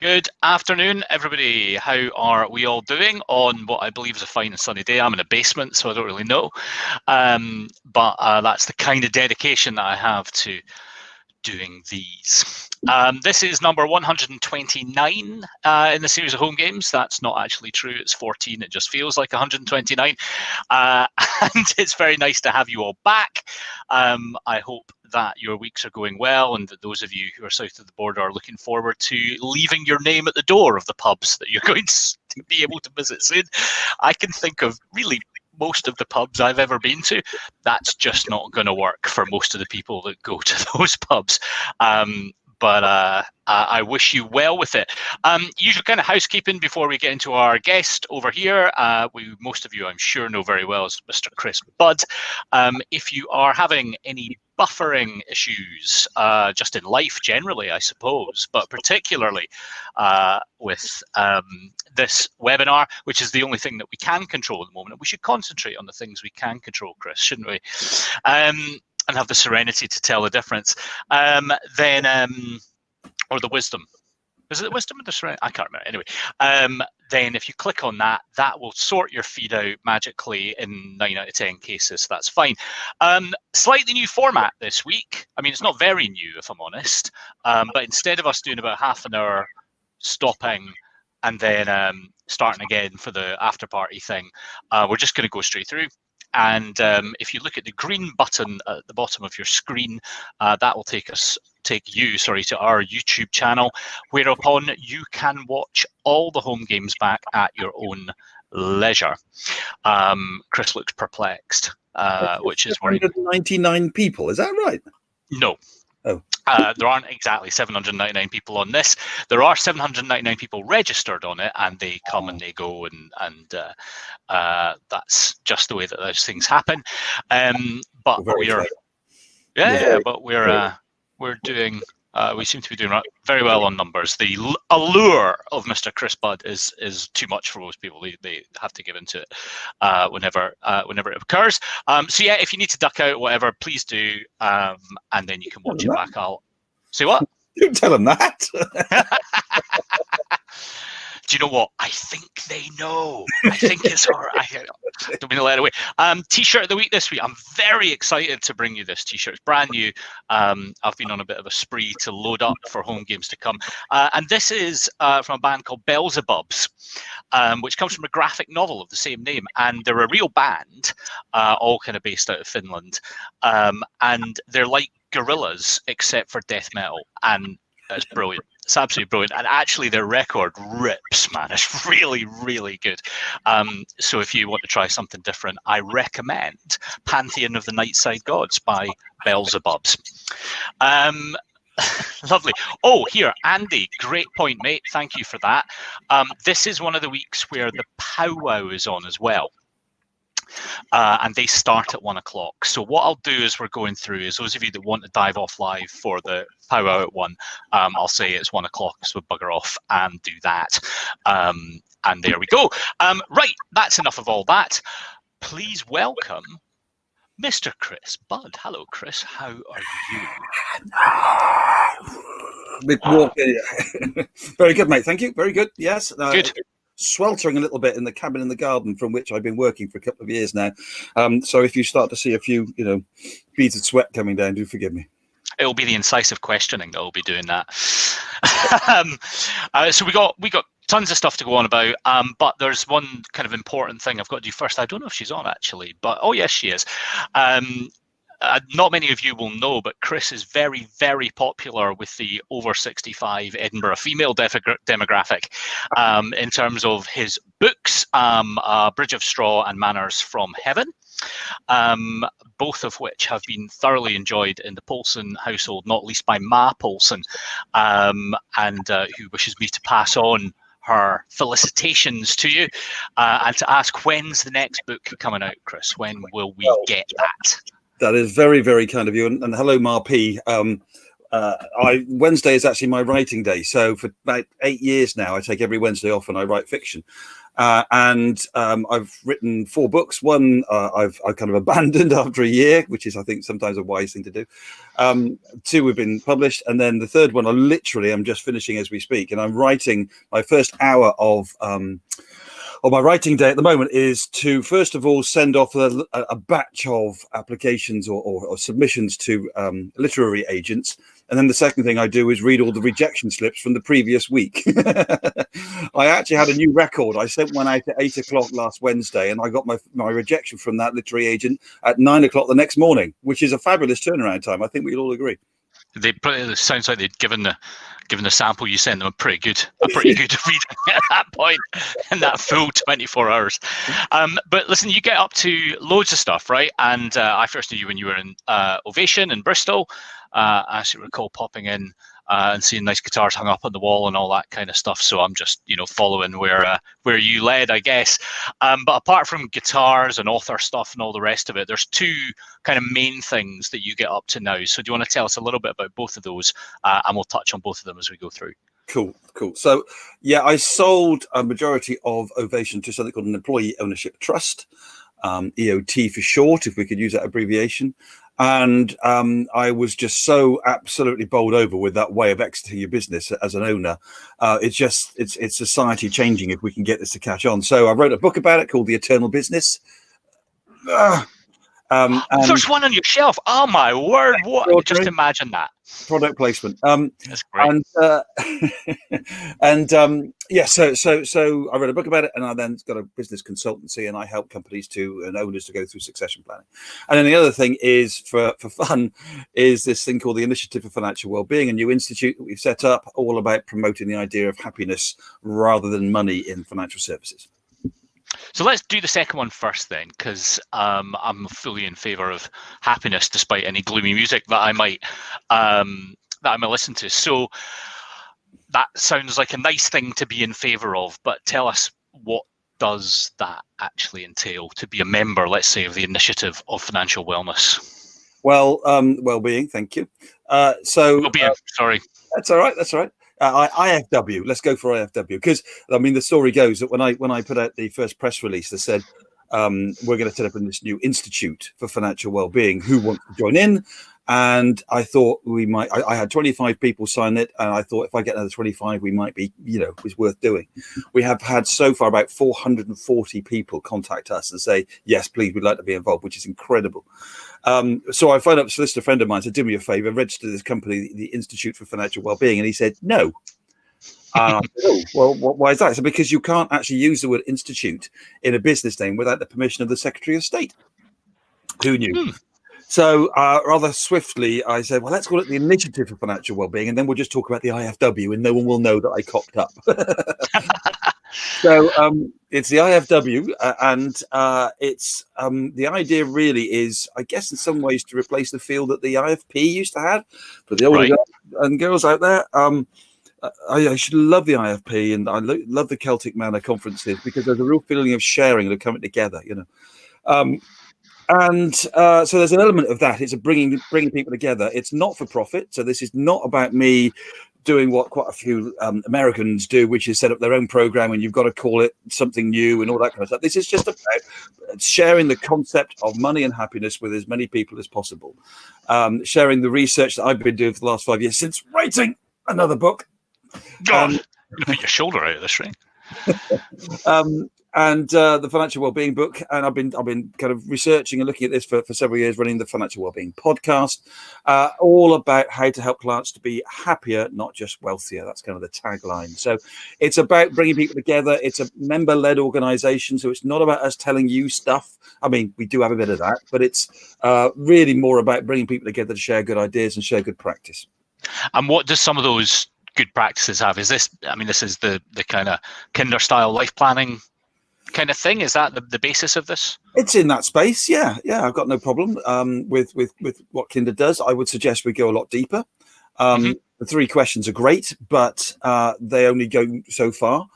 Good afternoon, everybody. How are we all doing on what I believe is a fine and sunny day? I'm in a basement, so I don't really know. But that's the kind of dedication that I have to doing these. This is number 129 in the series of home games. That's not actually true. It's 14. It just feels like 129. And it's very nice to have you all back. I hope that your weeks are going well and that those of you who are south of the border are looking forward to leaving your name at the door of the pubs that you're going to be able to visit soon. I can think of really most of the pubs I've ever been to. That's just not going to work for most of the people that go to those pubs. But I wish you well with it. Usual kind of housekeeping before we get into our guest over here. Most of you, I'm sure, know very well is Mr. Chris Budd. If you are having any buffering issues, just in life generally, I suppose, but particularly with this webinar, which is the only thing that we can control at the moment, we should concentrate on the things we can control, Chris, shouldn't we? And have the serenity to tell the difference. Or the wisdom. Is it the wisdom or the serenity? I can't remember. Anyway, then if you click on that, that will sort your feed out magically in 9 out of 10 cases. So that's fine. Slightly new format this week. I mean, it's not very new, if I'm honest. But instead of us doing about half an hour stopping and then starting again for the after party thing, we're just going to go straight through. And if you look at the green button at the bottom of your screen, that will take you to our YouTube channel, whereupon you can watch all the home games back at your own leisure. Chris looks perplexed, which is worrying. 799 people, is that right? No. Oh. There aren't exactly 799 people on this. There are 799 people registered on it, and they come and they go, and that's just the way that those things happen. But we're doing. We seem to be doing very well on numbers. The allure of Mr. Chris Budd is too much for most people. They have to give into it whenever it occurs. So yeah, if you need to duck out, whatever, please do, and then you can watch it back. I'll say what? Don't tell them that. Do you know what? I think they know. I think it's all right. Don't mean to let it away. T-shirt of the week this week. I'm very excited to bring you this T-shirt. It's brand new. I've been on a bit of a spree to load up for home games to come. And this is from a band called Beelzebubs, which comes from a graphic novel of the same name. And they're a real band, all kind of based out of Finland. And they're like gorillas, except for death metal. And it's brilliant. It's absolutely brilliant. And actually their record rips, man. It's really, really good. So if you want to try something different, I recommend Pantheon of the Nightside Gods by Beelzebubs. Lovely. Oh, here, Andy, great point, mate. Thank you for that. This is one of the weeks where the powwow is on as well. And they start at 1 o'clock. So what I'll do as we're going through is those of you that want to dive off live for the powwow at 1, I'll say it's 1 o'clock, so we'll bugger off and do that. And there we go. Right, that's enough of all that. Please welcome Mr. Chris Budd. Hello, Chris. How are you? Very good, mate. Thank you. Very good. Yes. Good. Sweltering a little bit in the cabin in the garden from which I've been working for a couple of years now. So if you start to see a few, beads of sweat coming down, do forgive me. It'll be the incisive questioning that will be doing that. So we got tons of stuff to go on about, but there's one kind of important thing I've got to do first. I don't know if she's on actually, but oh yes, she is. Not many of you will know, but Chris is very, very popular with the over 65 Edinburgh female demographic in terms of his books, Bridge of Straw and Manners from Heaven, both of which have been thoroughly enjoyed in the Poulsen household, not least by Ma Poulsen, and who wishes me to pass on her felicitations to you and to ask, when's the next book coming out, Chris? When will we get that? That is very, very kind of you. And hello, Ma P. Wednesday is actually my writing day. So for about 8 years now, I take every Wednesday off and I write fiction. And I've written 4 books. One I've kind of abandoned after a year, which is, I think, sometimes a wise thing to do. 2 have been published, and then the third one I'm just finishing as we speak. And I'm writing my first hour of my writing day at the moment is to, first of all, send off a batch of applications or submissions to literary agents. And then the second thing I do is read all the rejection slips from the previous week. I actually had a new record. I sent one out at 8 o'clock last Wednesday, and I got my rejection from that literary agent at 9 o'clock the next morning, which is a fabulous turnaround time. I think we'd all agree. It sounds like they'd given the sample you sent them a pretty good reading at that point in that full 24 hours. But listen, you get up to loads of stuff, right? And I first knew you when you were in Ovation in Bristol. I actually recall popping in and seeing nice guitars hung up on the wall and all that kind of stuff. So I'm just, following where you led, I guess. But apart from guitars and author stuff and all the rest of it, there's 2 kind of main things that you get up to now. So do you want to tell us a little bit about both of those? And we'll touch on both of them as we go through. Cool. So, yeah, I sold a majority of Ovation to something called an Employee Ownership Trust, EOT for short, if we could use that abbreviation. And I was just so absolutely bowled over with that way of exiting your business as an owner. It's society changing if we can get this to catch on. So I wrote a book about it called The Eternal Business. There's one on your shelf. Oh my word! What? Just imagine that. Product placement. That's great. Yeah. So I wrote a book about it, and I then got a business consultancy, and I help companies and owners to go through succession planning. And then the other thing is for fun is this thing called the Initiative for Financial Wellbeing, a new institute that we've set up, all about promoting the idea of happiness rather than money in financial services. So let's do the second one first then, because I'm fully in favour of happiness, despite any gloomy music that I might listen to. So that sounds like a nice thing to be in favour of, but tell us, what does that actually entail to be a member, let's say, of the Initiative of Financial Wellness? Well, well-being, thank you. Well-being, sorry. That's all right. IFW. Let's go for IFW, because I mean the story goes that when I put out the first press release that said we're going to set up in this new institute for financial well-being, who wants to join in? And I thought we might. I had 25 people sign it, and I thought if I get another 25, we might be, it's worth doing. We have had so far about 440 people contact us and say, yes, please, we'd like to be involved, which is incredible. So I phoned up a solicitor friend of mine, said, do me a favor, register this company, the Institute for Financial Wellbeing. And he said, no. And I said, oh, well, why is that? So because you can't actually use the word institute in a business name without the permission of the Secretary of State. Who knew? So rather swiftly, I said, well, let's call it the Initiative for Financial Wellbeing, and then we'll just talk about the IFW, and no one will know that I cocked up. So it's the IFW, and it's the idea really is, I guess, in some ways to replace the feel that the IFP used to have. For the older guys and girls out there, I should love the IFP, and I love the Celtic Manor conferences, because there's a real feeling of sharing and of coming together, And so there's an element of that. It's a bringing people together. It's not for profit. So this is not about me doing what quite a few Americans do, which is set up their own program and you've got to call it something new and all that kind of stuff. This is just about sharing the concept of money and happiness with as many people as possible. Sharing the research that I've been doing for the last 5 years since writing another book. God, you put your shoulder out of this ring. And the Financial Wellbeing book, and I've been kind of researching and looking at this for several years, running the Financial Wellbeing podcast, all about how to help clients to be happier, not just wealthier. That's kind of the tagline. So it's about bringing people together. It's a member-led organization, so it's not about us telling you stuff. I mean, we do have a bit of that, but it's really more about bringing people together to share good ideas and share good practice. And what does some of those good practices have? Is this is the kind of Kinder-style life planning kind of thing? Is that the basis of this? It's in that space. Yeah. I've got no problem with what Kinder does. I would suggest we go a lot deeper. The 3 questions are great, but they only go so far.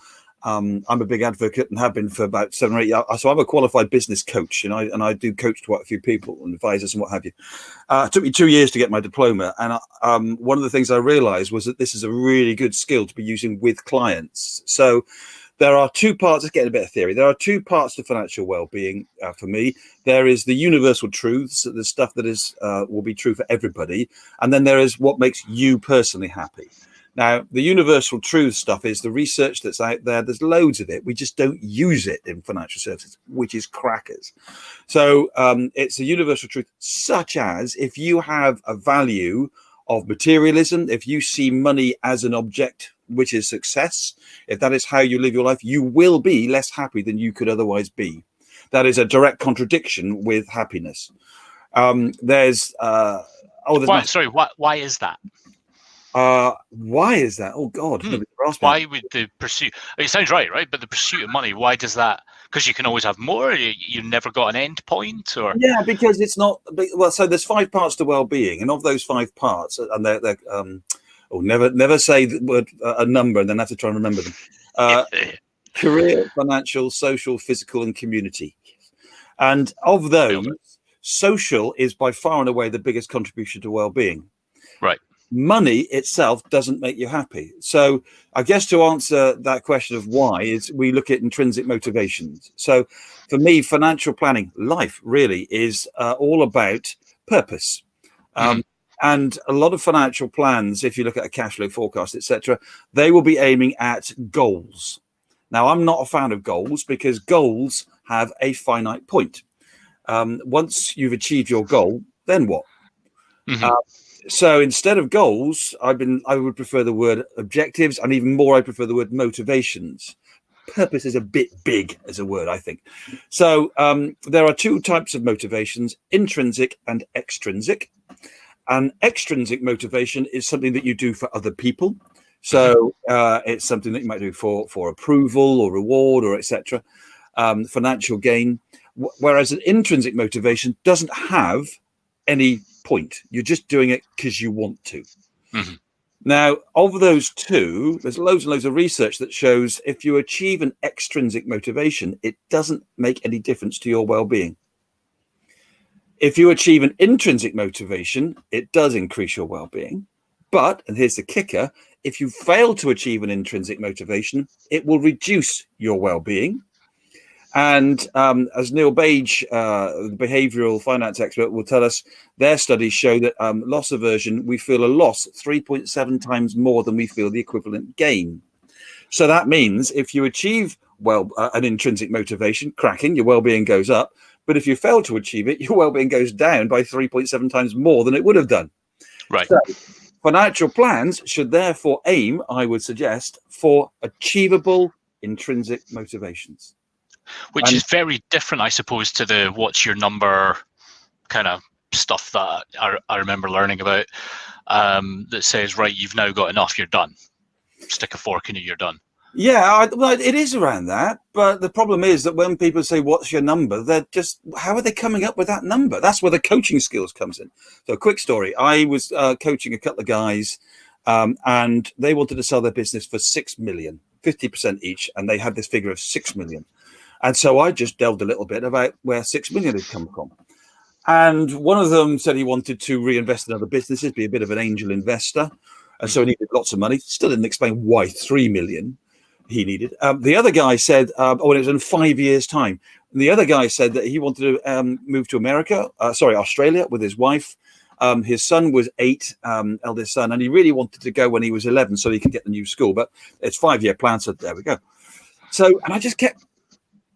I'm a big advocate and have been for about 7 or 8 years. So I'm a qualified business coach, and I do coach quite a few people and advisors and what have you. It took me 2 years to get my diploma, and one of the things I realized was that this is a really good skill to be using with clients. So there are two parts. Let's get a bit of theory. There are two parts to financial well-being for me. There is the universal truths, the stuff that is will be true for everybody, and then there is what makes you personally happy. Now, the universal truth stuff is the research that's out there. There's loads of it. We just don't use it in financial services, which is crackers. So it's a universal truth, such as if you have a value of materialism, if you see money as an object, which is success, if that is how you live your life, you will be less happy than you could otherwise be. That is a direct contradiction with happiness. There's sorry, why is that? Why is that? Oh God! Why would the pursuit? It sounds right? But the pursuit of money. Why does that? Because you can always have more. You never got an end point, or yeah, because it's not. Well, so there's 5 parts to well-being, and of those 5 parts, and they're never say the word a number and then have to try and remember them. Career, financial, social, physical, and community. And of those, social is by far and away the biggest contribution to well-being. Right. Money itself doesn't make you happy. So I guess to answer that question of why is we look at intrinsic motivations. So for me, financial planning, life really is all about purpose. And a lot of financial plans, if you look at a cash flow forecast, etc., they will be aiming at goals. Now, I'm not a fan of goals because goals have a finite point. Once you've achieved your goal, then what? So instead of goals, I would prefer the word objectives, and even more, I prefer the word motivations. Purpose is a bit big as a word, I think. So there are 2 types of motivations, intrinsic and extrinsic. And extrinsic motivation is something that you do for other people. So it's something that you might do for approval or reward or etc. Financial gain. Whereas an intrinsic motivation doesn't have any point. You're just doing it because you want to. Now, of those 2, there's loads and loads of research that shows if you achieve an extrinsic motivation, it doesn't make any difference to your well-being. If you achieve an intrinsic motivation, it does increase your well-being. But, and here's the kicker, if you fail to achieve an intrinsic motivation, it will reduce your well-being. And as Neil Bage, the behavioral finance expert, will tell us, their studies show that loss aversion, we feel a loss 3.7 times more than we feel the equivalent gain. So that means if you achieve an intrinsic motivation, cracking, your well-being goes up. But if you fail to achieve it, your well-being goes down by 3.7 times more than it would have done. Right. So financial plans should therefore aim, I would suggest, for achievable intrinsic motivations. Which is very different, I suppose, to the what's your number kind of stuff that I remember learning about, that says, right, you've now got enough, you're done. Stick a fork in it, you're done. Yeah, well, it is around that. But the problem is that when people say, what's your number? They're just, how are they coming up with that number? That's where the coaching skills comes in. So a quick story. I was coaching a couple of guys and they wanted to sell their business for 6 million, 50% each. And they had this figure of 6 million. And so I just delved a little bit about where 6 million had come from. And one of them said he wanted to reinvest in other businesses, be a bit of an angel investor. And so he needed lots of money. Still didn't explain why 3 million he needed. The other guy said, it was in 5 years' time. And the other guy said that he wanted to move to Australia with his wife. His son was 8, eldest son, and he really wanted to go when he was 11 so he could get the new school. But it's 5-year plan, so there we go. So, and I just kept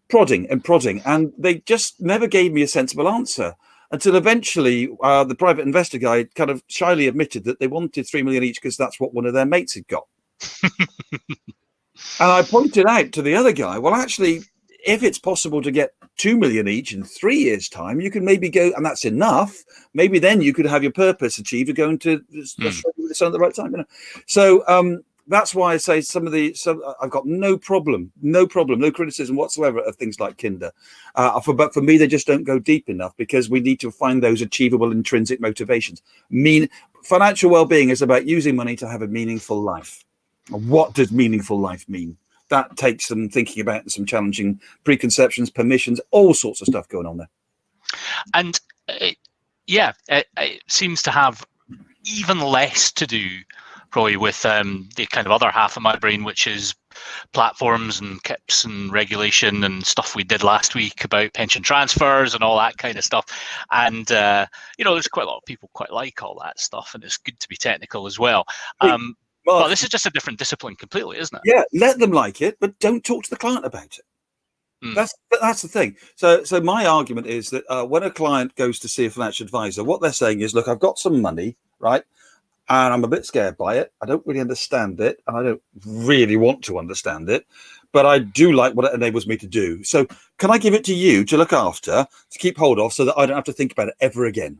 prodding, and they just never gave me a sensible answer until eventually the private investor guy kind of shyly admitted that they wanted 3 million each because that's what one of their mates had got. And I pointed out to the other guy, well, actually, if it's possible to get 2 million each in 3 years' time, you can maybe go, and that's enough. Maybe then you could have your purpose achieved of going to Australia with the sun at the right time. You know? So that's why I say I've got no criticism whatsoever of things like Kinder. But for me, they just don't go deep enough because we need to find those achievable intrinsic motivations. Financial well-being is about using money to have a meaningful life. What does meaningful life mean? that takes some thinking about and some challenging preconceptions, permissions, all sorts of stuff going on there. And it seems to have even less to do probably with the kind of other half of my brain, which is platforms and KIPs and regulation and stuff we did last week about pension transfers and all that kind of stuff. And there's quite a lot of people quite like all that stuff, and it's good to be technical as well. But this is just a different discipline completely, isn't it? Yeah, let them like it, but don't talk to the client about it. That's the thing. So my argument is that when a client goes to see a financial advisor, what they're saying is, look, I've got some money, right? And I'm a bit scared by it. I don't really understand it, and I don't really want to understand it, but I do like what it enables me to do. So can I give it to you to look after, to keep hold of, so that I don't have to think about it ever again?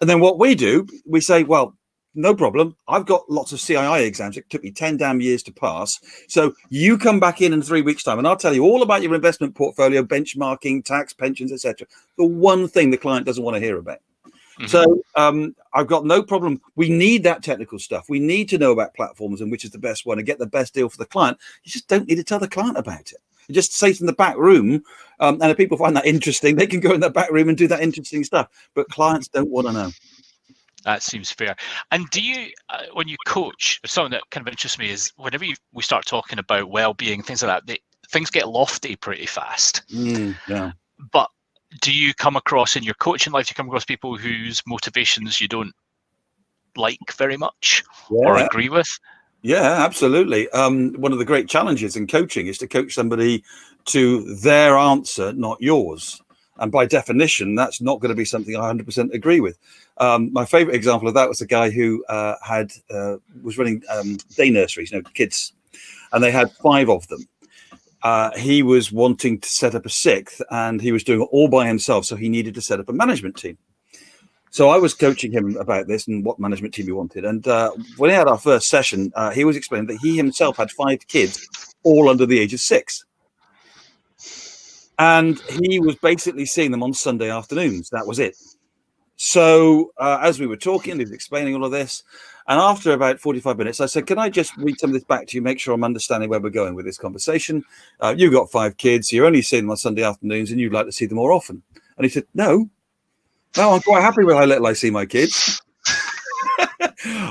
And then what we do, we say, well, no problem. I've got lots of CII exams. It took me 10 damn years to pass. So you come back in 3 weeks' time, and I'll tell you all about your investment portfolio, benchmarking, tax, pensions, etc. The one thing the client doesn't want to hear about. So I've got no problem. We need that technical stuff. We need to know about platforms and which is the best one and get the best deal for the client. You just don't need to tell the client about it. You just say it in the back room, and if people find that interesting, they can go in the back room and do that interesting stuff. But clients don't want to know. That seems fair. And do you, when you coach, something that kind of interests me is whenever we start talking about well-being, things like that, things get lofty pretty fast. Yeah. But do you come across in your coaching life, do you come across people whose motivations you don't like very much or agree with? Yeah, absolutely. One of the great challenges in coaching is to coach somebody to their answer, not yours. And by definition, that's not going to be something I 100% agree with. My favorite example of that was a guy who was running day nurseries, kids, and they had 5 of them. He was wanting to set up a 6th, and he was doing it all by himself. So he needed to set up a management team. So I was coaching him about this and what management team he wanted. And when he had our first session, he was explaining that he himself had 5 kids, all under the age of 6. And he was basically seeing them on Sunday afternoons. That was it. So as we were talking, he was explaining all of this. And after about 45 minutes, I said, can I just read some of this back to you, make sure I'm understanding where we're going with this conversation? You've got 5 kids. You're only seeing them on Sunday afternoons, and you'd like to see them more often. And he said, no, I'm quite happy with how little I see my kids.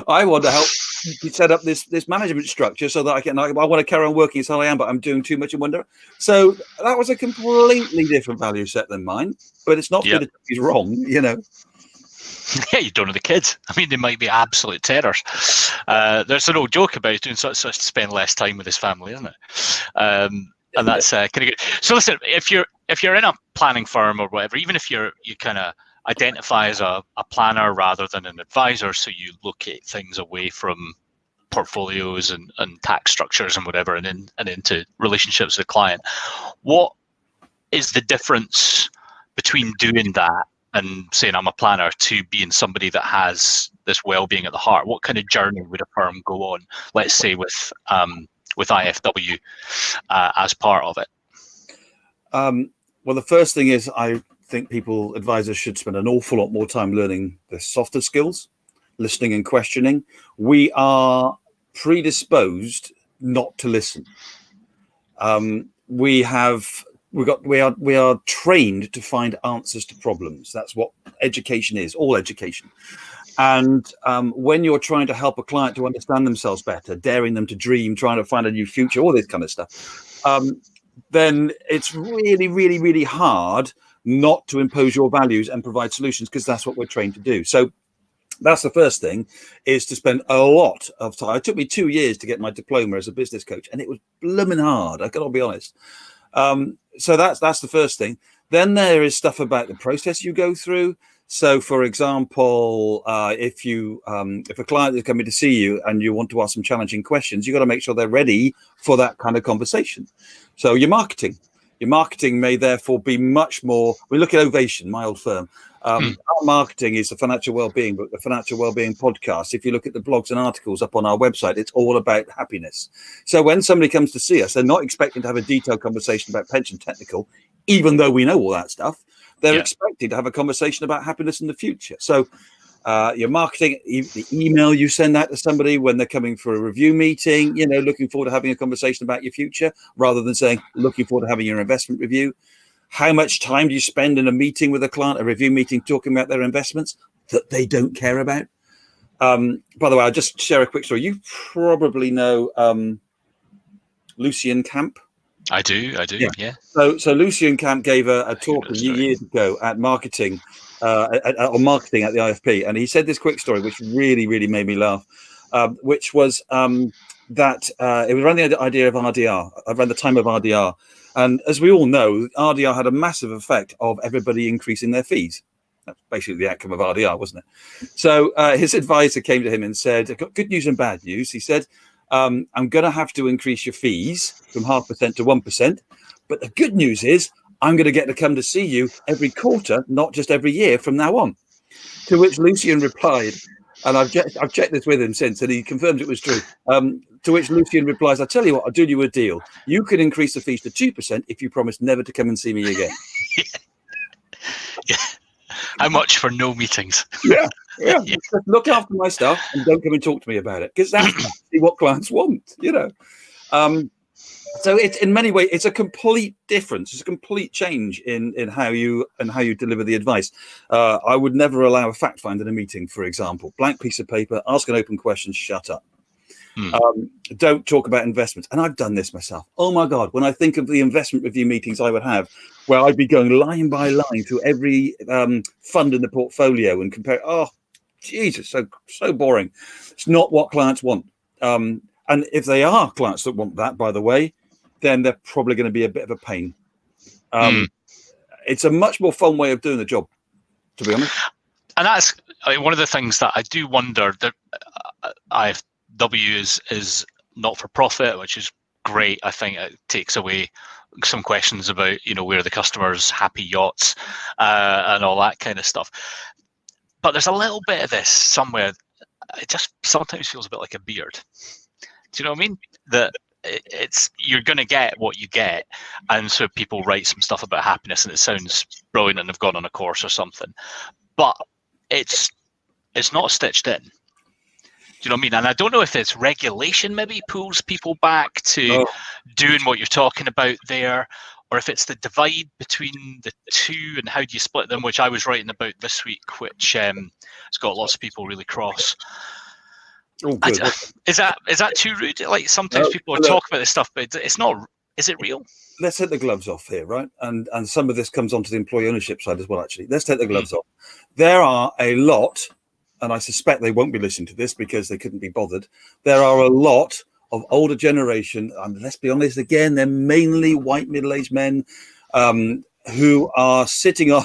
I want to help set up this management structure so that I want to carry on working as hard as I am, but I'm doing too much in one direction. So that was a completely different value set than mine, but it's not that he's wrong, Yeah, you don't know the kids. I mean, they might be absolute terrors. There's an old joke about doing such to spend less time with his family, isn't it? And that's kind of good. So listen, if you're in a planning firm or whatever, even if you kind of identify as a planner rather than an advisor, so you locate things away from portfolios and tax structures and whatever, and into relationships with the client, what is the difference between doing that and saying I'm a planner to being somebody that has this well-being at the heart? What kind of journey would a firm go on, let's say with IFW as part of it? Well, the first thing is I think advisors should spend an awful lot more time learning the softer skills, listening and questioning. We are predisposed not to listen. We are trained to find answers to problems. That's what education is, all education. And when you're trying to help a client to understand themselves better, daring them to dream, trying to find a new future, all this kind of stuff, then it's really, really, really hard not to impose your values and provide solutions, because that's what we're trained to do. So that's the first thing, is to spend a lot of time. It took me 2 years to get my diploma as a business coach, and it was blooming hard. I gotta be honest. So that's the first thing. Then there is stuff about the process you go through. So, for example, if a client is coming to see you and you want to ask some challenging questions, you've got to make sure they're ready for that kind of conversation. So your marketing may therefore be much more. We look at Ovation, my old firm. Our marketing is the Financial Wellbeing book, the Financial Wellbeing podcast. If you look at the blogs and articles up on our website, it's all about happiness. So when somebody comes to see us, they're not expecting to have a detailed conversation about pension technical, even though we know all that stuff. They're expected to have a conversation about happiness in the future. So your marketing, the email you send out to somebody when they're coming for a review meeting, you know, looking forward to having a conversation about your future, rather than saying, looking forward to having your investment review. How much time do you spend in a meeting with a client, a review meeting, talking about their investments that they don't care about? By the way, I'll just share a quick story. You probably know Lucian Camp. I do, yeah. So Lucian Camp gave a talk a few years ago at marketing, on marketing at the IFP, and he said this quick story, which really, really made me laugh, which was that it was around the idea of RDR, around the time of RDR. And as we all know, RDR had a massive effect of everybody increasing their fees. That's basically the outcome of RDR, wasn't it? So his advisor came to him and said, "I've got good news and bad news." He said, "I'm going to have to increase your fees from 0.5% to 1%. But the good news is I'm going to get to come to see you every quarter, not just every year from now on." To which Lucian replied, and I've checked this with him since, and he confirmed it was true. To which Lucian replies, "I'll tell you what, I'll do you a deal. You can increase the fees to 2% if you promise never to come and see me again." Yeah. How much for no meetings? Yeah. Look after my stuff and don't come and talk to me about it, because that's actually what clients want, you know. So it's, in many ways, it's a complete difference. It's a complete change in how you deliver the advice. I would never allow a fact find in a meeting, for example. Blank piece of paper, ask an open question, shut up. Don't talk about investments. And I've done this myself. Oh my God, when I think of the investment review meetings I would have, where I'd be going line by line through every fund in the portfolio and compare. Oh, Jesus, so boring. It's not what clients want. And if they are clients that want that, by the way, then they're probably going to be a bit of a pain. It's a much more fun way of doing the job, to be honest. And that's one of the things that I do wonder, that IFW is not for profit, which is great. I think it takes away some questions about, you know, where the customer's happy yachts and all that kind of stuff. But there's a little bit of this somewhere. It just sometimes feels a bit like a beard. Do you know what I mean? That it's, you're going to get what you get, and so people write some stuff about happiness and it sounds brilliant and they've gone on a course or something, but it's not stitched in. Do you know what I mean? And I don't know if it's regulation maybe pulls people back to doing what you're talking about there, or if it's the divide between the two and how do you split them, which I was writing about this week, which has got lots of people really cross. Oh, is that too rude? Like, sometimes people are talking about this stuff, but it's not. Is it real? Let's take the gloves off here, right? And some of this comes onto the employee ownership side as well, actually. Let's take the gloves off. There are a lot, and I suspect they won't be listening to this because they couldn't be bothered. There are a lot of older generation, and let's be honest, again, they're mainly white middle-aged men who are sitting on,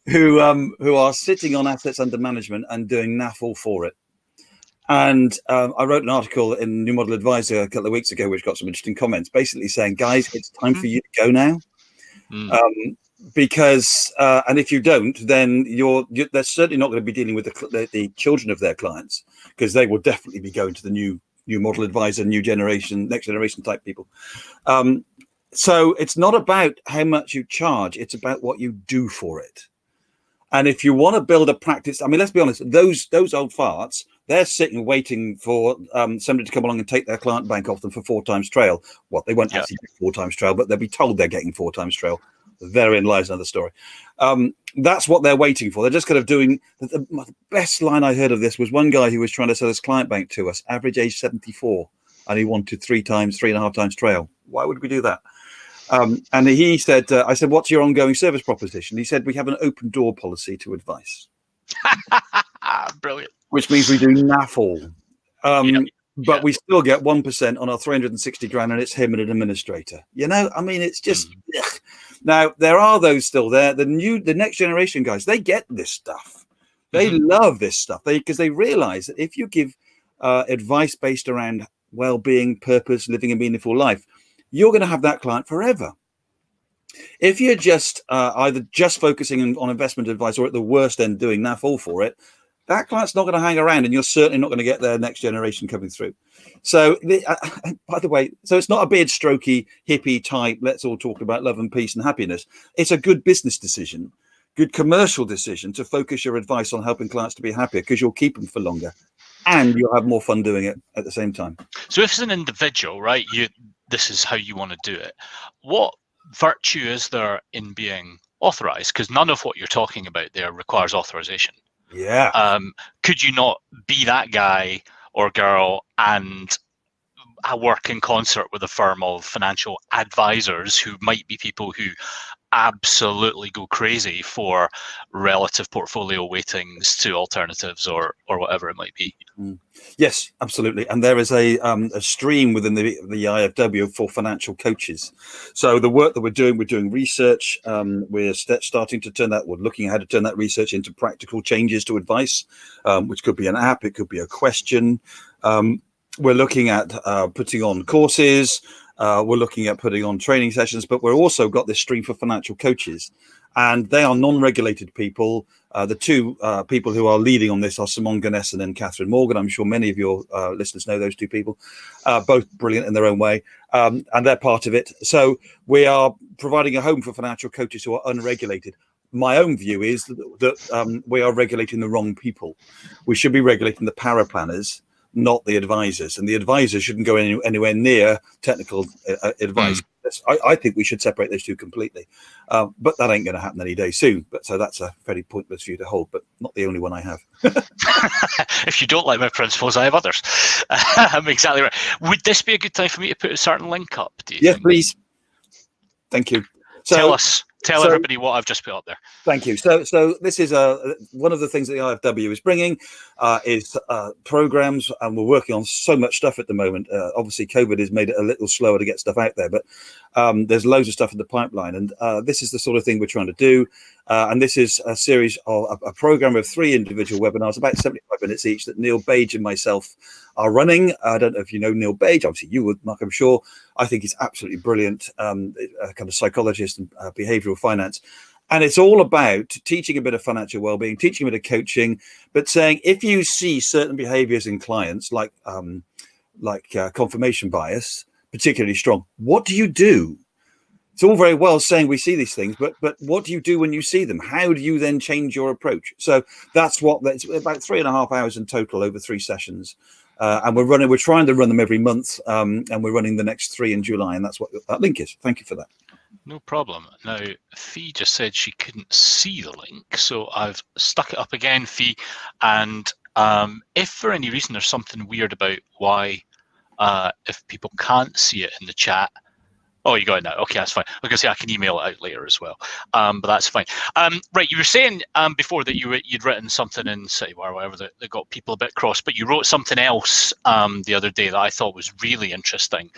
who are sitting on assets under management and doing naff all for it. And I wrote an article in New Model Advisor a couple of weeks ago, which got some interesting comments, basically saying, guys, it's time for you to go now. Because, and if you don't, then they're certainly not going to be dealing with the children of their clients, because they will definitely be going to the new Model Advisor, new generation, next generation type people. So it's not about how much you charge, it's about what you do for it. And if you want to build a practice, I mean, let's be honest, those old farts, they're sitting waiting for somebody to come along and take their client bank off them for 4 times trail. What, they won't actually get 4 times trail, but they'll be told they're getting 4 times trail. Therein lies another story. That's what they're waiting for. They're just kind of doing the best line I heard of this was one guy who was trying to sell his client bank to us, average age 74, and he wanted 3.5 times trail. Why would we do that? And he said, I said, what's your ongoing service proposition? He said, we have an open door policy to advice. Brilliant. Which means we do naff all. But we still get 1% on our 360 grand, and it's him and an administrator. You know, I mean, it's just now there are those still there. The next generation guys, they get this stuff. They love this stuff because they realize that if you give advice based around well-being, purpose, living a meaningful life, you're going to have that client forever. If you're just either just focusing on investment advice or at the worst end doing naff all for it, that client's not going to hang around, and you're certainly not going to get their next generation coming through. So, by the way, so it's not a beard strokey, hippie type, let's all talk about love and peace and happiness. It's a good business decision, good commercial decision to focus your advice on helping clients to be happier, because you'll keep them for longer and you'll have more fun doing it at the same time. So if it's an individual, right, this is how you want to do it. What virtue is there in being authorized? Because none of what you're talking about there requires authorization. Yeah. Could you not be that guy or girl and work in concert with a firm of financial advisors who might be people who absolutely go crazy for relative portfolio weightings to alternatives or whatever it might be? Yes, absolutely. And there is a stream within the IFW for financial coaches. So the work that we're doing research. We're starting to turn that, we're looking at how to turn that research into practical changes to advice, which could be an app, it could be a question. We're looking at putting on courses. We're looking at putting on training sessions, but we're also got this stream for financial coaches, and they are non-regulated people. The two people who are leading on this are Simone Ganessen and Catherine Morgan. I'm sure many of your listeners know those two people, both brilliant in their own way, and they're part of it. So we are providing a home for financial coaches who are unregulated. My own view is that we are regulating the wrong people. We should be regulating the paraplanners, not the advisors, and the advisors shouldn't go anywhere near technical advice. I think we should separate those two completely, but that ain't going to happen any day soon. But so that's a very pointless view to hold, but not the only one I have. If you don't like my principles, I have others. I'm exactly right. Would this be a good time for me to put a certain link up? Do you think? Please. Thank you. So, tell everybody what I've just put up there. Thank you. So this is one of the things that the IFW is bringing is programs, and we're working on so much stuff at the moment. Obviously, COVID has made it a little slower to get stuff out there, but there's loads of stuff in the pipeline, and this is the sort of thing we're trying to do. And this is a series of a program of 3 individual webinars, about 75 minutes each, that Neil Bage and myself are running. I don't know if you know Neil Bage. Obviously, you would, Mark, I'm sure. I think he's absolutely brilliant, a kind of psychologist and behavioral finance. And it's all about teaching a bit of financial well-being, teaching a bit of coaching, but saying if you see certain behaviors in clients, like confirmation bias, particularly strong, what do you do? It's all very well saying we see these things, but what do you do when you see them? How do you then change your approach? So that's about 3.5 hours in total over 3 sessions. And we're trying to run them every month, and we're running the next 3 in July, and that's what that link is. Thank you for that. No problem. Now, Fee just said she couldn't see the link, so I've stuck it up again, Fee. And if for any reason there's something weird about why, if people can't see it in the chat, oh, you got it now. Okay, that's fine. I was going to say I can email it out later as well, but that's fine. Right, you were saying before that you'd written something in Citywire or whatever that got people a bit cross, but you wrote something else the other day that I thought was really interesting,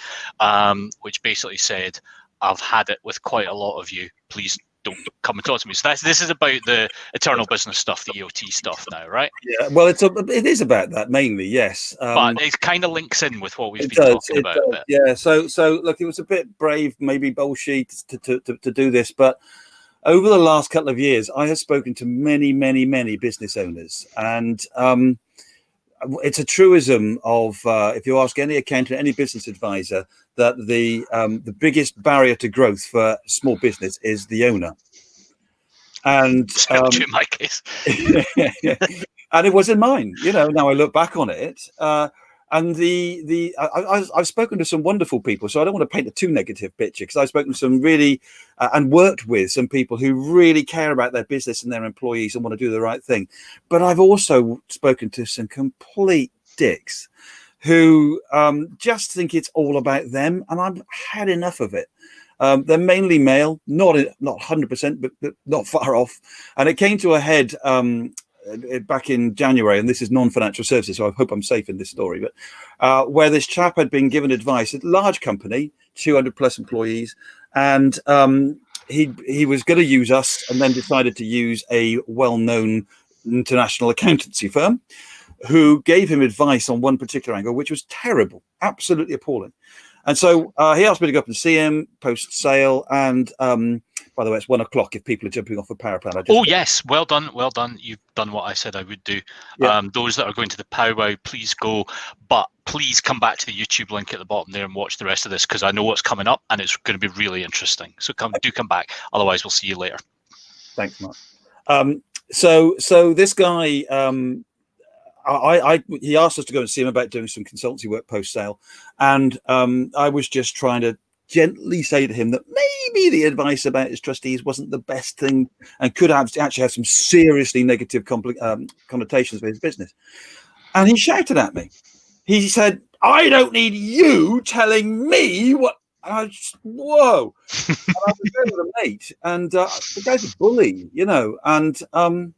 which basically said, I've had it with quite a lot of you. Please don't come and talk to me. So this is about the eternal business stuff, the EOT stuff now, right? Yeah, well, it is about that mainly, yes. But it kind of links in with what we've been talking about. Yeah. So look, it was a bit brave, maybe bullshit to do this, but over the last couple of years, I have spoken to many business owners, and it's a truism of if you ask any accountant, any business advisor, that the biggest barrier to growth for small business is the owner. And in my case, and it was in mine. Now I look back on it, and I've spoken to some wonderful people, so I don't want to paint a too negative picture, because I've spoken to some really and worked with some people who really care about their business and their employees and want to do the right thing. But I've also spoken to some complete dicks who just think it's all about them, and I've had enough of it. They're mainly male, not 100%, but not far off. And it came to a head back in January, and this is non-financial services, so I hope I'm safe in this story, but where this chap had been given advice at a large company, 200 plus employees, and he was going to use us, and then decided to use a well-known international accountancy firm who gave him advice on one particular angle, which was terrible, absolutely appalling. And so he asked me to go up and see him post-sale. And by the way, it's 1 o'clock if people are jumping off a power plant. Oh, yes. Well done. Well done. You've done what I said I would do. Yeah. Those that are going to the powwow, please go. But please come back to the YouTube link at the bottom there and watch the rest of this, because I know what's coming up and it's going to be really interesting. So do come back. Otherwise, we'll see you later. Thanks, Mark. So this guy, he asked us to go and see him about doing some consultancy work post sale, and I was just trying to gently say to him that maybe the advice about his trustees wasn't the best thing and could have actually have some seriously negative connotations for his business. And he shouted at me. He said, "I don't need you telling me what." And I just, whoa. And I was there with a mate, and the guy's a bully, you know. And over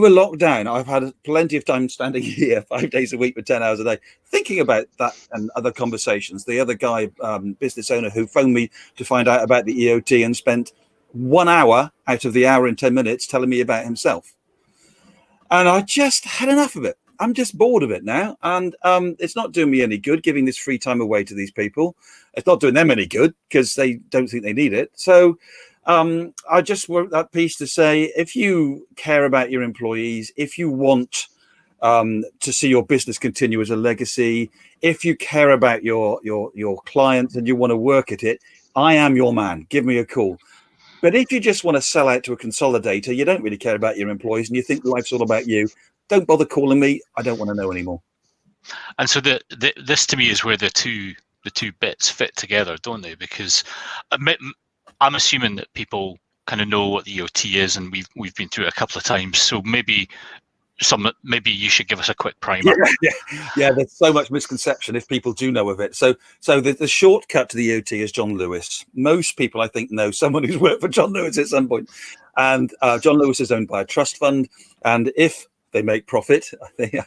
lockdown, I've had plenty of time standing here 5 days a week for 10 hours a day, thinking about that and other conversations. The other guy, business owner, who phoned me to find out about the EOT and spent 1 hour out of the hour and 10 minutes telling me about himself. And I just had enough of it. I'm just bored of it now. And it's not doing me any good giving this free time away to these people. It's not doing them any good because they don't think they need it. So I just wrote that piece to say, if you care about your employees, if you want to see your business continue as a legacy, if you care about your clients and you want to work at it, I am your man. Give me a call. But if you just want to sell out to a consolidator, you don't really care about your employees and you think life's all about you, don't bother calling me. I don't want to know anymore. And so this to me is where the two bits fit together, don't they? Because I'm assuming that people kind of know what the EOT is, and we've been through it a couple of times. So maybe you should give us a quick primer. Yeah. There's so much misconception if people do know of it. So the shortcut to the EOT is John Lewis. Most people, I think, know someone who's worked for John Lewis at some point. And John Lewis is owned by a trust fund. And if they make profit, I think I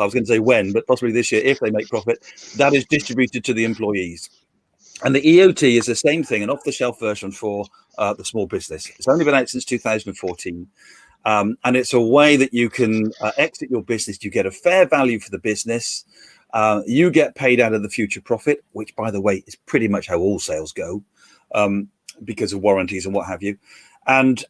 was going to say when, but possibly this year, if they make profit, that is distributed to the employees. And the EOT is the same thing, an off-the-shelf version for the small business. It's only been out since 2014. And it's a way that you can exit your business. You get a fair value for the business. You get paid out of the future profit, which, by the way, is pretty much how all sales go because of warranties and what have you. And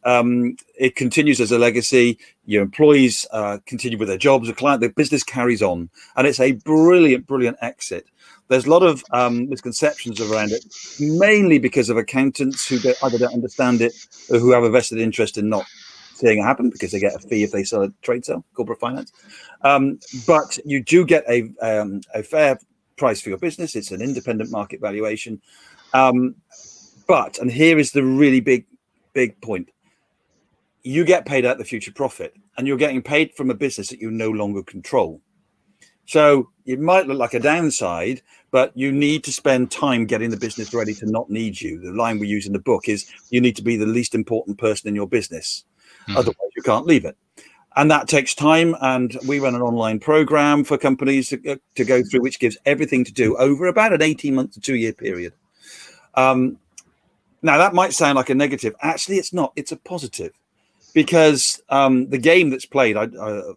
it continues as a legacy. Your employees continue with their jobs. The business carries on. And it's a brilliant, brilliant exit. There's a lot of misconceptions around it, mainly because of accountants who either don't understand it or who have a vested interest in not seeing it happen because they get a fee if they sell a trade sale, corporate finance. But you do get a fair price for your business. It's an independent market valuation. But, and here is the really big point, you get paid out the future profit, and you're getting paid from a business that you no longer control. So it might look like a downside, but you need to spend time getting the business ready to not need you. The line we use in the book is you need to be the least important person in your business. Otherwise you can't leave it. And that takes time. And we run an online program for companies to go through, which gives everything to do over about an 18-month to 2-year period. Now, that might sound like a negative. Actually, it's not. It's a positive, because the game that's played,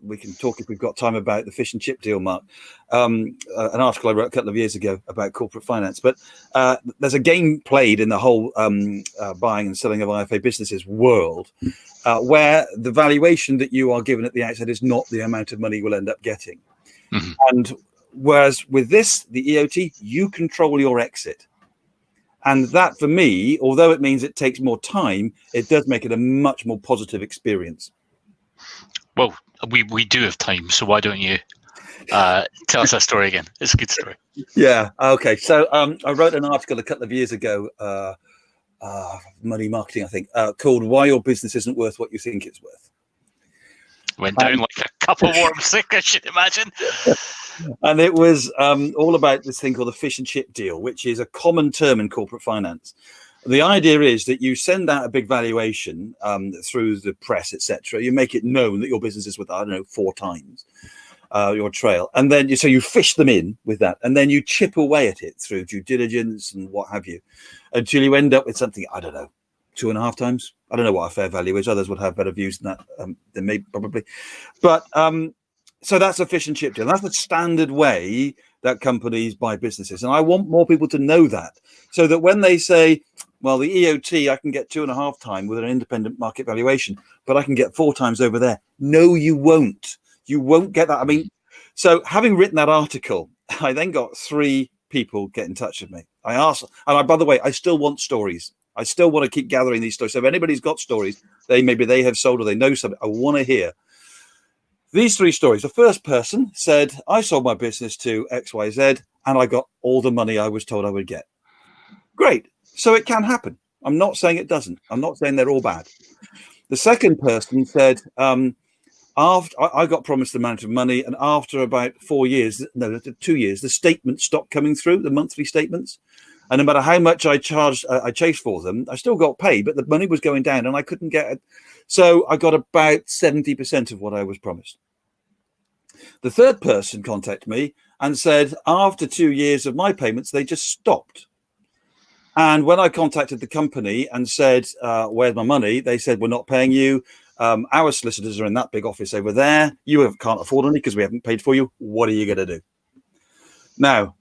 we can talk if we've got time about the fish and chip deal, Mark, an article I wrote a couple of years ago about corporate finance. But there's a game played in the whole buying and selling of IFA businesses world where the valuation that you are given at the outset is not the amount of money you will end up getting. Mm-hmm. And whereas with this, the EOT, you control your exit. And that, for me, although it means it takes more time, it does make it a much more positive experience. Well, we do have time, so why don't you tell us that story again? It's a good story. Yeah. Okay. So I wrote an article a couple of years ago, Money Marketing, I think, called "Why Your Business Isn't Worth What You Think It's Worth." Went down like a cup of warm sick, I should imagine. And it was all about this thing called the fish and chip deal, which is a common term in corporate finance. The idea is that you send out a big valuation through the press, etc. You make it known that your business is worth, I don't know, 4 times your trail. And then you fish them in with that. And then you chip away at it through due diligence and what have you, until you end up with something, I don't know, 2.5 times. I don't know what a fair value is. Others would have better views than that than me, probably. But so that's a fish and chip deal. That's the standard way that companies buy businesses. And I want more people to know that, so that when they say, well, the EOT, I can get 2.5 times with an independent market valuation, but I can get 4 times over there. No, you won't. You won't get that. I mean, so having written that article, I then got 3 people get in touch with me. I asked, and by the way, I still want stories. I still want to keep gathering these stories. So if anybody's got stories, maybe they have sold or they know something. I want to hear these 3 stories. The first person said, I sold my business to XYZ and I got all the money I was told I would get. Great. So it can happen. I'm not saying it doesn't. I'm not saying they're all bad. The second person said, after I got promised the amount of money, and after about 2 years, the statements stopped coming through, the monthly statements. And no matter how much I chased for them, I still got paid, but the money was going down and I couldn't get it. So I got about 70% of what I was promised. The third person contacted me and said, after 2 years of my payments, they just stopped. And when I contacted the company and said, where's my money? They said, we're not paying you. Our solicitors are in that big office over there. You can't afford any because we haven't paid for you. What are you going to do? Now,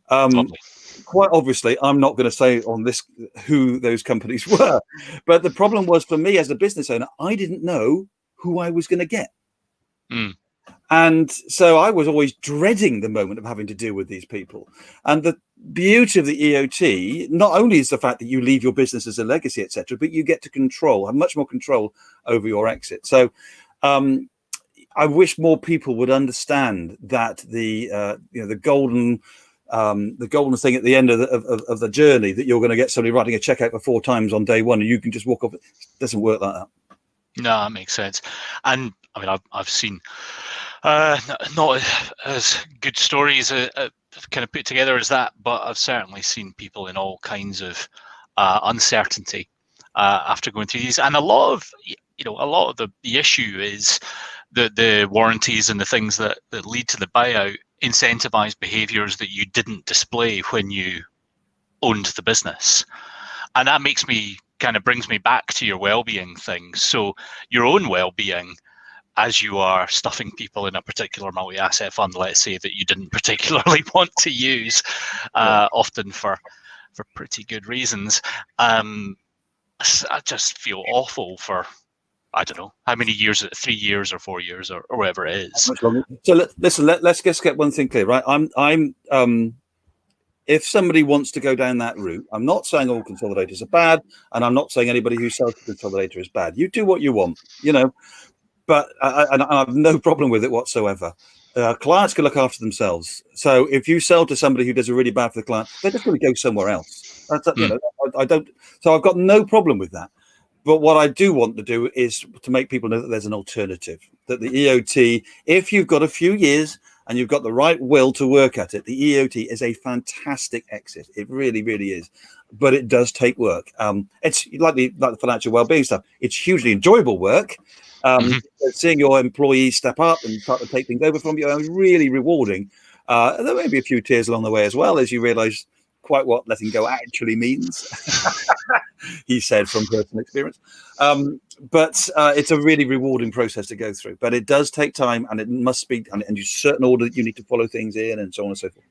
quite obviously, I'm not going to say on this who those companies were. But the problem was for me as a business owner, I didn't know who I was going to get. Mm. And so I was always dreading the moment of having to deal with these people. And the beauty of the EOT not only is the fact that you leave your business as a legacy, etc., but you get to have much more control over your exit. So I wish more people would understand that the golden thing at the end of the journey, that you're going to get somebody writing a check out for 4 times on day one and you can just walk off. It doesn't work like that. No, that makes sense. And I mean, I've seen not as good stories kind of put together as that, but I've certainly seen people in all kinds of uncertainty after going through these. And a lot of the issue is the warranties and the things that lead to the buyout incentivize behaviors that you didn't display when you owned the business. And that brings me back to your well-being thing. So your own well-being, as you are stuffing people in a particular multi-asset fund, let's say, that you didn't particularly want to use, often for pretty good reasons. I just feel awful for, I don't know, how many years, 3 years or 4 years or whatever it is. So let's just get one thing clear, right? If somebody wants to go down that route, I'm not saying all consolidators are bad, and I'm not saying anybody who sells a consolidator is bad. You do what you want, but I have no problem with it whatsoever. Clients can look after themselves. So if you sell to somebody who does a really bad for the client, they're just going to go somewhere else. I don't. So I've got no problem with that. But what I do want to do is to make people know that there's an alternative, that the EOT, if you've got a few years and you've got the right will to work at it, the EOT is a fantastic exit. It really, really is. But it does take work. It's like the financial well-being stuff. It's hugely enjoyable work. Seeing your employees step up and start to take things over from you is really rewarding. There may be a few tears along the way as well, as you realize quite what letting go actually means. He said from personal experience. But it's a really rewarding process to go through. But it does take time, and it must be, and you certain order that you need to follow things in, and so on and so forth.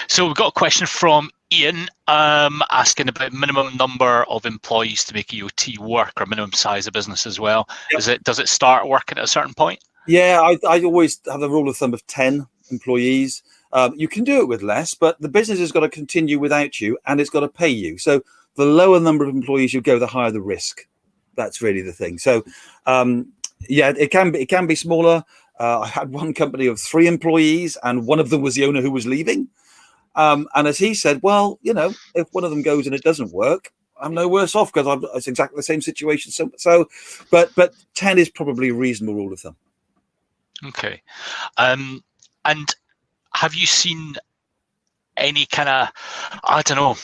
So we've got a question from Ian asking about minimum number of employees to make EOT work, or minimum size of business as well. Yep. Does it start working at a certain point? Yeah, I always have the rule of thumb of 10 employees. You can do it with less, but the business has got to continue without you, and it's got to pay you. So the lower number of employees you go, the higher the risk. That's really the thing. So it can be smaller. I had one company of 3 employees, and one of them was the owner who was leaving. And as he said, well, if one of them goes and it doesn't work, I'm no worse off because it's exactly the same situation. So, but 10 is probably a reasonable rule of thumb. Okay. And have you seen any kind of, I don't know,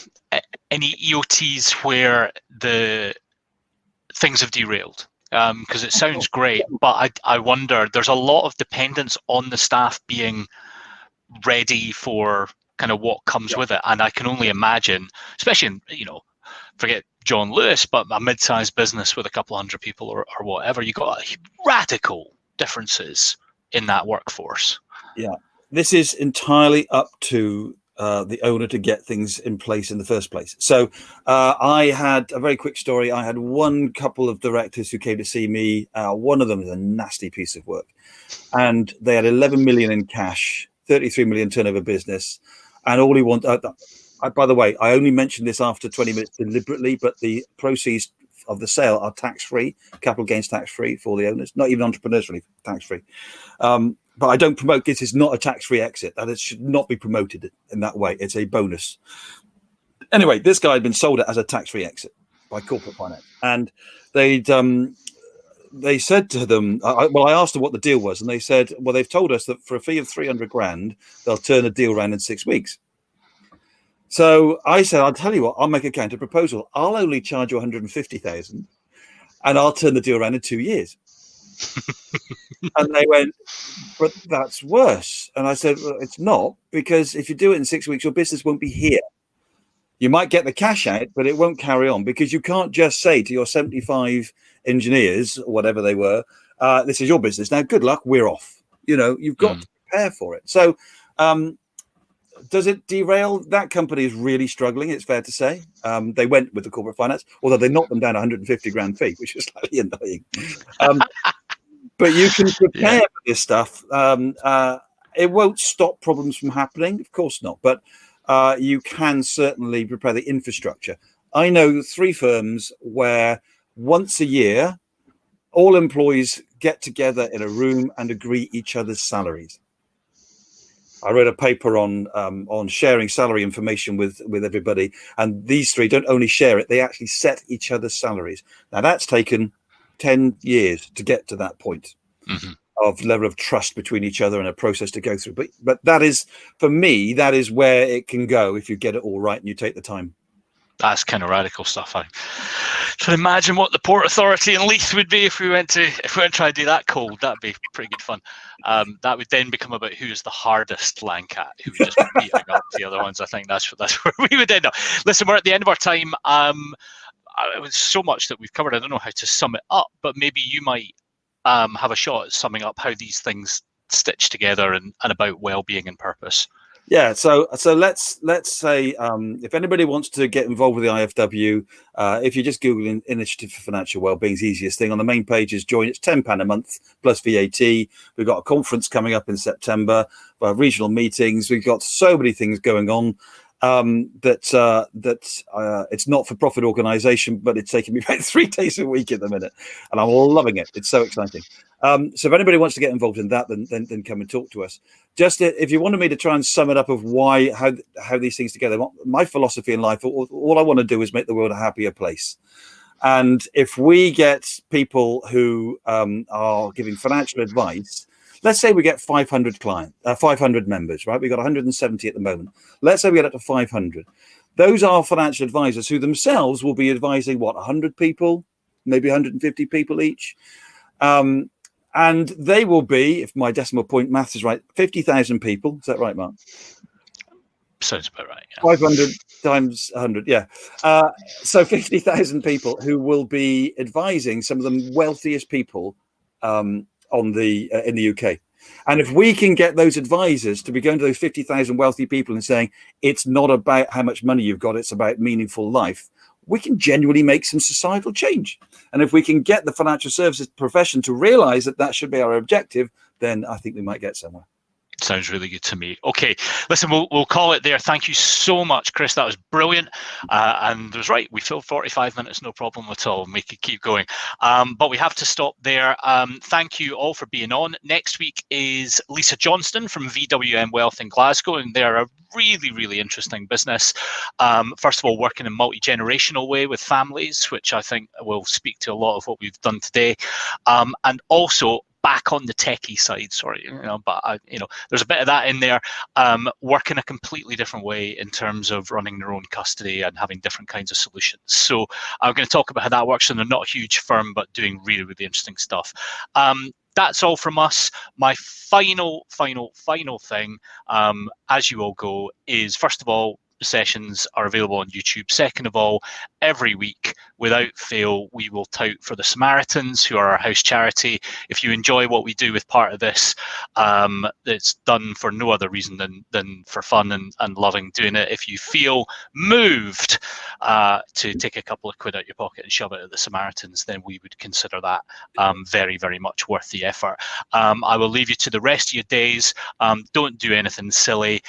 any EOTs where the things have derailed? Because it sounds great, but I wonder, there's a lot of dependence on the staff being ready for kind of what comes with it. And I can only imagine, especially in, forget John Lewis, but a mid-sized business with a couple hundred people or whatever, you got radical differences in that workforce. Yeah, this is entirely up to the owner to get things in place in the first place. So I had a very quick story. I had one couple of directors who came to see me. One of them is a nasty piece of work, and they had 11 million in cash, 33 million turnover business, and all he wanted. By the way, I only mentioned this after 20 minutes deliberately, but the proceeds of the sale are tax-free, capital gains tax-free for the owners, not even entrepreneurs really tax-free. But I don't promote this. Is not a tax-free exit. That it should not be promoted in that way. It's a bonus. Anyway, this guy had been sold it as a tax-free exit by corporate finance, and they said to them, I asked them what the deal was, and they said, well, they've told us that for a fee of 300 grand, they'll turn a deal around in 6 weeks. So I said, I'll tell you what, I'll make a counter proposal. I'll only charge you 150,000, and I'll turn the deal around in 2 years. And they went, but that's worse. And I said, well, it's not, because if you do it in 6 weeks, your business won't be here. You might get the cash out, but it won't carry on, because you can't just say to your 75 engineers, or whatever they were, this is your business. Now, good luck, we're off. You know, you've got to prepare for it. So does it derail? That company is really struggling, it's fair to say. They went with the corporate finance, although they knocked them down 150 grand fee, which is slightly annoying. But you can prepare for this stuff. It won't stop problems from happening, of course not. But you can certainly prepare the infrastructure. I know 3 firms where once a year, all employees get together in a room and agree each other's salaries. I wrote a paper on sharing salary information with everybody, and these 3 don't only share it; they actually set each other's salaries. Now that's taken 10 years to get to that point of level of trust between each other and a process to go through. But that is, for me, that is where it can go if you get it all right and you take the time. That's kind of radical stuff. I can imagine what the Port Authority in Leith would be if we went to try to do that cold. That'd be pretty good fun. That would then become about who's the hardest Lancat, who would just be beating up the other ones. I think that's where we would end up. Listen, we're at the end of our time. It was so much that we've covered. I don't know how to sum it up, but maybe you might have a shot at summing up how these things stitch together and about well-being and purpose. Yeah, so let's say if anybody wants to get involved with the IFW, if you just Google Initiative for Financial Wellbeing, is the easiest thing. On the main page is join. It's £10 a month plus VAT. We've got a conference coming up in September, regional meetings. We've got so many things going on. It's not for profit organization, but it's taking me about 3 days a week at the minute, and I'm loving it. It's so exciting. So if anybody wants to get involved in that, then come and talk to us. Just if you wanted me to try and sum it up of how these things together, my philosophy in life, all I want to do is make the world a happier place. And if we get people who are giving financial advice, let's say we get 500 members, right? We've got 170 at the moment. Let's say we get up to 500. Those are financial advisors who themselves will be advising, 100 people, maybe 150 people each. And they will be, if my decimal point maths is right, 50,000 people. Is that right, Mark? Sounds about right. Yeah. 500 times 100, yeah. So 50,000 people who will be advising some of the wealthiest people in the UK. And if we can get those advisors to be going to those 50,000 wealthy people and saying, it's not about how much money you've got, it's about meaningful life, we can genuinely make some societal change. And if we can get the financial services profession to realize that that should be our objective, then I think we might get somewhere. Sounds really good to me. Okay, listen, we'll call it there. Thank you so much, Chris. That was brilliant. And it was right. We filled 45 minutes, no problem at all. We could keep going. But we have to stop there. Thank you all for being on. Next week is Lisa Johnston from VWM Wealth in Glasgow, and they're a really, really interesting business. First of all, working in a multi-generational way with families, which I think will speak to a lot of what we've done today. And also back on the techie side, there's a bit of that in there, work in a completely different way in terms of running their own custody and having different kinds of solutions. So I'm going to talk about how that works, and they're not a huge firm, but doing really, really interesting stuff. That's all from us. My final thing, as you all go, is first of all, the sessions are available on YouTube. Second of all, every week, without fail, we will tout for the Samaritans, who are our house charity. If you enjoy what we do with part of this, it's done for no other reason than for fun and loving doing it. If you feel moved to take a couple of quid out your pocket and shove it at the Samaritans, then we would consider that very, very much worth the effort. I will leave you to the rest of your days. Don't do anything silly.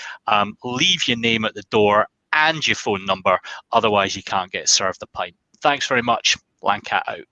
Leave your name at the door and your phone number, otherwise you can't get served a pint. Thanks very much. blank cat out.